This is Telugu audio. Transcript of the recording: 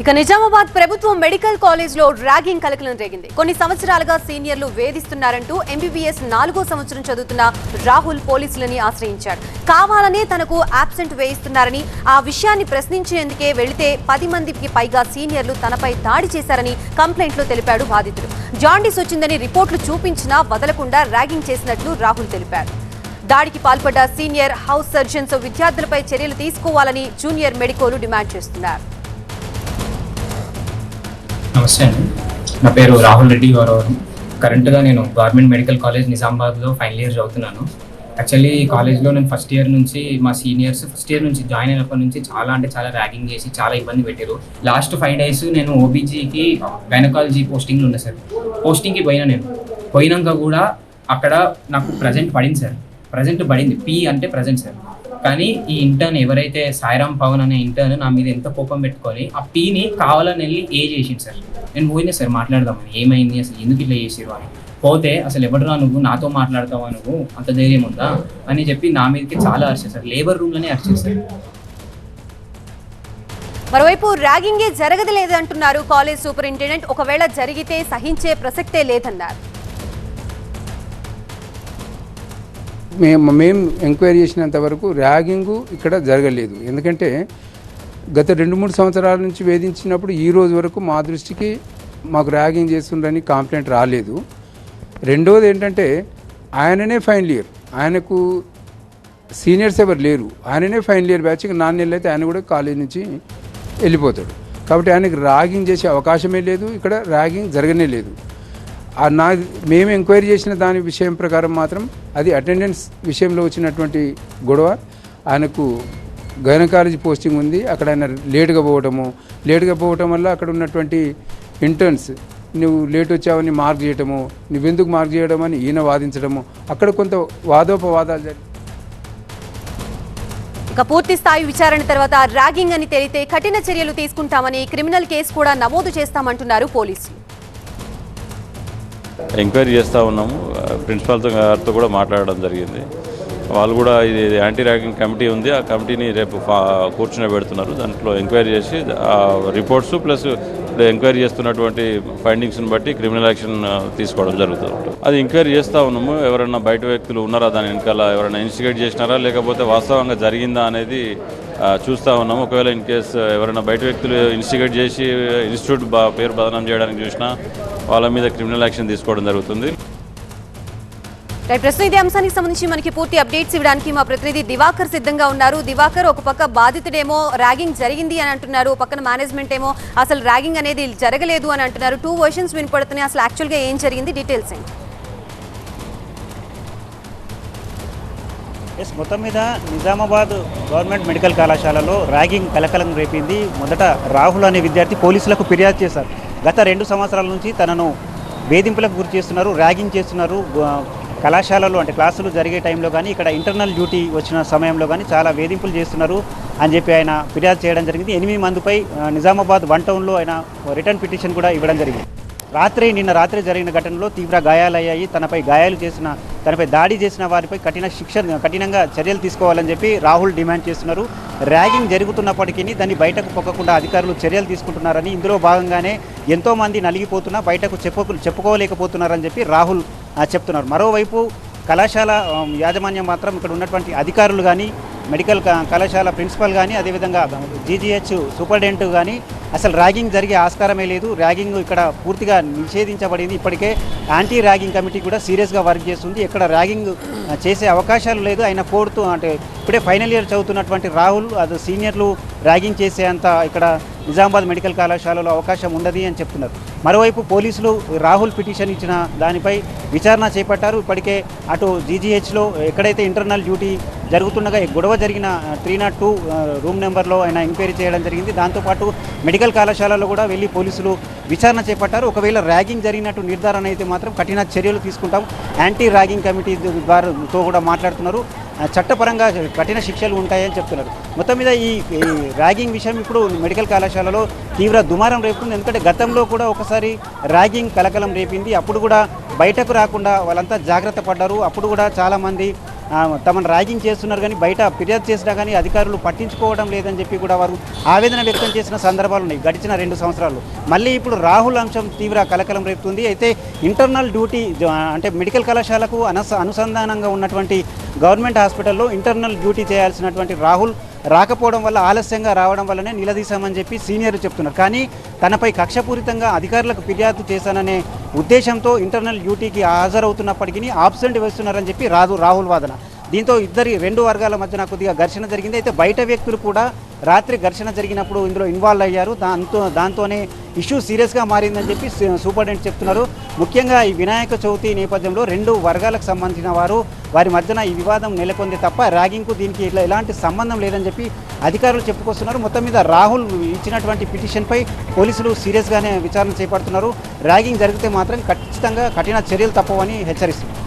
ఇక నిజామాబాద్ ప్రభుత్వ మెడికల్ కాలేజ్ లో ర్యాగింగ్ కలకలం రేగింది. కొన్ని సంవత్సరాలుగా సీనియర్లు వేధిస్తున్నారంటూ ఎంబీబీఎస్ 4వ సంవత్సరం చదువుతున్న రాహుల్ పోలీసులని ఆశ్రయించాడు. కావాలనే తనకు అబ్సెంట్ వేయిస్తున్నారని, ఆ విషయాన్ని ప్రశ్నించేందుకే వెళితే 10 మందికి పైగా సీనియర్లు తనపై దాడి చేశారని కంప్లైంట్లో తెలిపాడు బాధితుడు. జాండీస్ వచ్చిందని రిపోర్టులు చూపించినా వదలకుండా ర్యాగింగ్ చేసినట్లు రాహుల్ తెలిపాడు. దాడికి పాల్పడ్డ సీనియర్ హౌస్ సర్జన్స్ విద్యార్థులపై చర్యలు తీసుకోవాలని జూనియర్ మెడికోలు డిమాండ్ చేస్తున్నారు. నమస్తే అండి, నా పేరు రాహుల్ రెడ్డి గౌరవరం. కరెంట్గా నేను గవర్నమెంట్ మెడికల్ కాలేజ్ నిజామాబాద్లో ఫైనల్ ఇయర్ చదువుతున్నాను. యాక్చువల్లీ ఈ కాలేజ్లో నేను ఫస్ట్ ఇయర్ నుంచి మా సీనియర్స్ ఫస్ట్ ఇయర్ నుంచి జాయిన్ అయినప్పటి నుంచి చాలా ర్యాగింగ్ చేసి చాలా ఇబ్బంది పెట్టారు. లాస్ట్ 5 days నేను ఓబీజీకి గైనకాలజీ పోస్టింగ్లో ఉన్నా సార్. పోస్టింగ్కి నేను పోయినాక కూడా అక్కడ నాకు ప్రజెంట్ పడింది సార్. ప్రజెంట్ పడింది, పీ అంటే ప్రజెంట్ సార్. కానీ ఈ ఇంటర్న్ ఎవరైతే సాయిరామ్ పవన్ అనే ఇంటర్న్ నా మీద ఎంత కోపం పెట్టుకొని ఆ పీని కావాలని వెళ్ళి చేసింది సార్. నేను పోయినా సార్ మాట్లాడదామని, ఏమైంది అసలు ఎందుకు ఇట్లా చేసిరు అని. పోతే అసలు ఎవడరా నువ్వు, నాతో మాట్లాడతావా నువ్వు, అంత ధైర్యం ఉందా అని చెప్పి నా మీదకి చాలా అరిచారు సార్. లేబర్ రూమ్లోనే అరిచారు సార్. మరోవైపు ర్యాగింగే జరగలేదు అంటున్నారు కాలేజ్ సూపరింటెండెంట్. ఒకవేళ జరిగితే సహించే ప్రసక్తే లేదన్నారు. మేము ఎంక్వైరీ చేసినంత వరకు ర్యాగింగు ఇక్కడ జరగలేదు. ఎందుకంటే గత 2-3 సంవత్సరాల నుంచి వేధించినప్పుడు ఈ రోజు వరకు మా దృష్టికి మాకు ర్యాగింగ్ చేస్తుందని కంప్లైంట్ రాలేదు. రెండవది ఏంటంటే ఆయననే ఫైనల్ ఇయర్, ఆయనకు సీనియర్స్ ఎవరు లేరు, ఆయననే ఫైనల్ ఇయర్ బ్యాచ్కి 4 నెలలు అయితే ఆయన కూడా కాలేజ్ నుంచి వెళ్ళిపోతాడు. కాబట్టి ఆయనకు ర్యాగింగ్ చేసే అవకాశమే లేదు, ఇక్కడ ర్యాగింగ్ జరగనే లేదు. మేము ఎంక్వైరీ చేసిన దాని విషయం ప్రకారం మాత్రం అది అటెండెన్స్ విషయంలో వచ్చినటువంటి గొడవ. ఆయనకు గైనకాలజీ పోస్టింగ్ ఉంది, అక్కడ ఆయన లేటుగా పోవటం వల్ల అక్కడ ఉన్నటువంటి ఇంటర్న్స్ నువ్వు లేట్ వచ్చావని మార్క్ చేయటము, నువ్వెందుకు మార్క్ చేయడం అని ఈయన వాదించడము, అక్కడ కొంత వాదోపవాదాలు జరిగి ఇక పూర్తి స్థాయి విచారణ తర్వాత ర్యాగింగ్ అని తేలితే కఠిన చర్యలు తీసుకుంటామని, క్రిమినల్ కేసు కూడా నమోదు చేస్తామంటున్నారు పోలీసులు. ఎంక్వైరీ చేస్తూ ఉన్నాము. ప్రిన్సిపాల్తో గారితో కూడా మాట్లాడడం జరిగింది. వాళ్ళు కూడా ఇది యాంటీ ర్యాగింగ్ కమిటీ ఉంది, ఆ కమిటీని రేపు కూర్చుని పెడుతున్నారు. దాంట్లో ఎంక్వైరీ చేసి రిపోర్ట్స్ ప్లస్ ఇప్పుడు ఎంక్వైరీ చేస్తున్నటువంటి ఫైండింగ్స్ని బట్టి క్రిమినల్ యాక్షన్ తీసుకోవడం జరుగుతుంది. అది ఎంక్వైరీ చేస్తూ ఉన్నాము. ఎవరైనా బయట వ్యక్తులు ఉన్నారా, దాని వెనకాల ఎవరైనా ఇన్స్టిగేట్ చేసినారా లేకపోతే వాస్తవంగా జరిగిందా అనేది చూస్తూ ఉన్నాము. ఒకవేళ ఇన్ కేసు ఎవరైనా బయట వ్యక్తులు ఇన్స్టిగేట్ చేసి ఇన్స్టిట్యూట్ పేరు బదనాం చేయడానికి చూసినా వాళ్ళ మీద క్రిమినల్ యాక్షన్ తీసుకోవడం జరుగుతుంది. ప్రస్తుతం ఇదే అంశానికి సంబంధించి మనకి పూర్తి అప్డేట్స్ ఇవ్వడానికి మా ప్రతినిధి దివాకర్ సిద్ధంగా ఉన్నారు. దివాకర్, ఒక పక్క బాధితుడేమో ర్యాగింగ్ జరిగింది అని అంటున్నారు, పక్కన మేనేజ్మెంట్ ఏమో అసలు ర్యాగింగ్ అనేది జరగలేదు అని అంటున్నారు. 2 వర్షన్స్ వినపడుతున్నాయి. అసలు యాక్చువల్గా ఏం జరిగింది, డీటెయిల్స్ ఏంటి? మొత్తం మీద నిజామాబాద్ గవర్నమెంట్ మెడికల్ కళాశాలలో ర్యాగింగ్ కలకలం రేపింది. మొదట రాహుల్ అనే విద్యార్థి పోలీసులకు ఫిర్యాదు చేశారు. గత 2 సంవత్సరాల నుంచి తనను వేధింపులకు గురి చేస్తున్నారు, ర్యాగింగ్ చేస్తున్నారు. కళాశాలలో అంటే క్లాసులు జరిగే టైంలో కానీ ఇక్కడ ఇంటర్నల్ డ్యూటీ వచ్చిన సమయంలో కానీ చాలా వేధింపులు చేస్తున్నారు అని చెప్పి ఆయన ఫిర్యాదు చేయడం జరిగింది. 8 మందిపై నిజామాబాద్ 1 టౌన్లో ఆయన రిటర్న్ పిటిషన్ కూడా ఇవ్వడం జరిగింది. నిన్న రాత్రి జరిగిన ఘటనలో తీవ్ర గాయాలయ్యాయి. తనపై దాడి చేసిన వారిపై కఠినంగా చర్యలు తీసుకోవాలని చెప్పి రాహుల్ డిమాండ్ చేస్తున్నారు. ర్యాగింగ్ జరుగుతున్నప్పటికీ దాన్ని బయటకు పొక్కకుండా అధికారులు చర్యలు తీసుకుంటున్నారని, ఇందులో భాగంగానే ఎంతోమంది నలిగిపోతున్నా బయటకు చెప్పుకోలేకపోతున్నారని చెప్పి రాహుల్ చెప్తున్నారు. మరోవైపు కళాశాల యాజమాన్యం మాత్రం ఇక్కడ ఉన్నటువంటి అధికారులు కానీ, మెడికల్ కళాశాల ప్రిన్సిపల్ కానీ, అదేవిధంగా జీజీహెచ్ సూపరింటెండెంట్ కానీ అసలు ర్యాగింగ్ జరిగే ఆస్కారమే లేదు, ర్యాగింగ్ ఇక్కడ పూర్తిగా నిషేధించబడింది. ఇప్పటికే యాంటీ ర్యాగింగ్ కమిటీ కూడా సీరియస్గా వర్క్ చేస్తుంది. ఇక్కడ ర్యాగింగ్ చేసే అవకాశాలు లేదు. ఆయన కోరుతూ అంటే ఇప్పుడే ఫైనల్ ఇయర్ చదువుతున్నటువంటి రాహుల్ అది సీనియర్లు ర్యాగింగ్ చేసేంత ఇక్కడ నిజామాబాద్ మెడికల్ కళాశాలలో అవకాశం ఉండదు అని చెప్తున్నారు. మరోవైపు పోలీసులు రాహుల్ పిటిషన్ ఇచ్చిన దానిపై విచారణ చేపట్టారు. ఇప్పటికే అటు జీజీహెచ్లో ఎక్కడైతే ఇంటర్నల్ డ్యూటీ జరుగుతుండగా గొడవ జరిగిన 302 రూమ్ నెంబర్లో ఆయన ఎంక్వైరీ చేయడం జరిగింది. దాంతోపాటు మెడికల్ కళాశాలలో కూడా వెళ్ళి పోలీసులు విచారణ చేపట్టారు. ఒకవేళ ర్యాగింగ్ జరిగినట్టు నిర్ధారణ అయితే మాత్రం కఠిన చర్యలు తీసుకుంటాం, యాంటీ ర్యాగింగ్ కమిటీ వారితో కూడా మాట్లాడుతున్నారు. చట్టపరంగా కఠిన శిక్షలు ఉంటాయని చెప్తున్నారు. మొత్తం మీద ఈ ర్యాగింగ్ విషయం ఇప్పుడు మెడికల్ కళాశాలలో తీవ్ర దుమారం రేపుతుంది. ఎందుకంటే గతంలో కూడా ఒకసారి ర్యాగింగ్ కలకలం రేపింది. అప్పుడు కూడా బయటకు రాకుండా వాళ్ళంతా జాగ్రత్త పడ్డారు. అప్పుడు కూడా చాలామంది తమను ర్యాగింగ్ చేస్తున్నారు కానీ బయట ఫిర్యాదు చేసినా కానీ అధికారులు పట్టించుకోవడం లేదని చెప్పి కూడా వారు ఆవేదన వ్యక్తం చేసిన సందర్భాలు ఉన్నాయి గడిచిన 2 సంవత్సరాలు. మళ్ళీ ఇప్పుడు రాహుల్ అంశం తీవ్ర కలకలం రేపుతుంది. అయితే ఇంటర్నల్ డ్యూటీ అంటే మెడికల్ కళాశాలకు అనుసంధానంగా ఉన్నటువంటి గవర్నమెంట్ హాస్పిటల్లో ఇంటర్నల్ డ్యూటీ చేయాల్సినటువంటి రాహుల్ రాకపోవడం వల్ల ఆలస్యంగా రావడం వల్లనే నిలదీశామని చెప్పి సీనియర్లు చెప్తున్నారు. కానీ తనపై కక్షపూరితంగా అధికారులకు ఫిర్యాదు చేశాననే ఉద్దేశంతో ఇంటర్నల్ డ్యూటీకి హాజరవుతున్నప్పటికీ ఆబ్సెంట్ వేస్తున్నారని చెప్పి రాహుల్ వాదన. దీంతో రెండు వర్గాల మధ్యన కొద్దిగా ఘర్షణ జరిగింది. అయితే బయట వ్యక్తులు కూడా రాత్రి ఘర్షణ జరిగినప్పుడు ఇందులో ఇన్వాల్వ్ అయ్యారు. దాంతోనే ఇష్యూ సీరియస్గా మారిందని చెప్పి సూపరింటెండెంట్ చెప్తున్నారు. ముఖ్యంగా ఈ వినాయక చవితి నేపథ్యంలో 2 వర్గాలకు సంబంధించిన వారి మధ్యన ఈ వివాదం నెలకొంది తప్ప ర్యాగింగ్కు దీనికి ఎలాంటి సంబంధం లేదని చెప్పి అధికారులు చెప్పుకొస్తున్నారు. మొత్తం మీద రాహుల్ ఇచ్చినటువంటి పిటిషన్పై పోలీసులు సీరియస్గానే విచారణ చేపడుతున్నారు. ర్యాగింగ్ జరిగితే మాత్రం ఖచ్చితంగా కఠిన చర్యలు తప్పవని హెచ్చరిస్తున్నారు.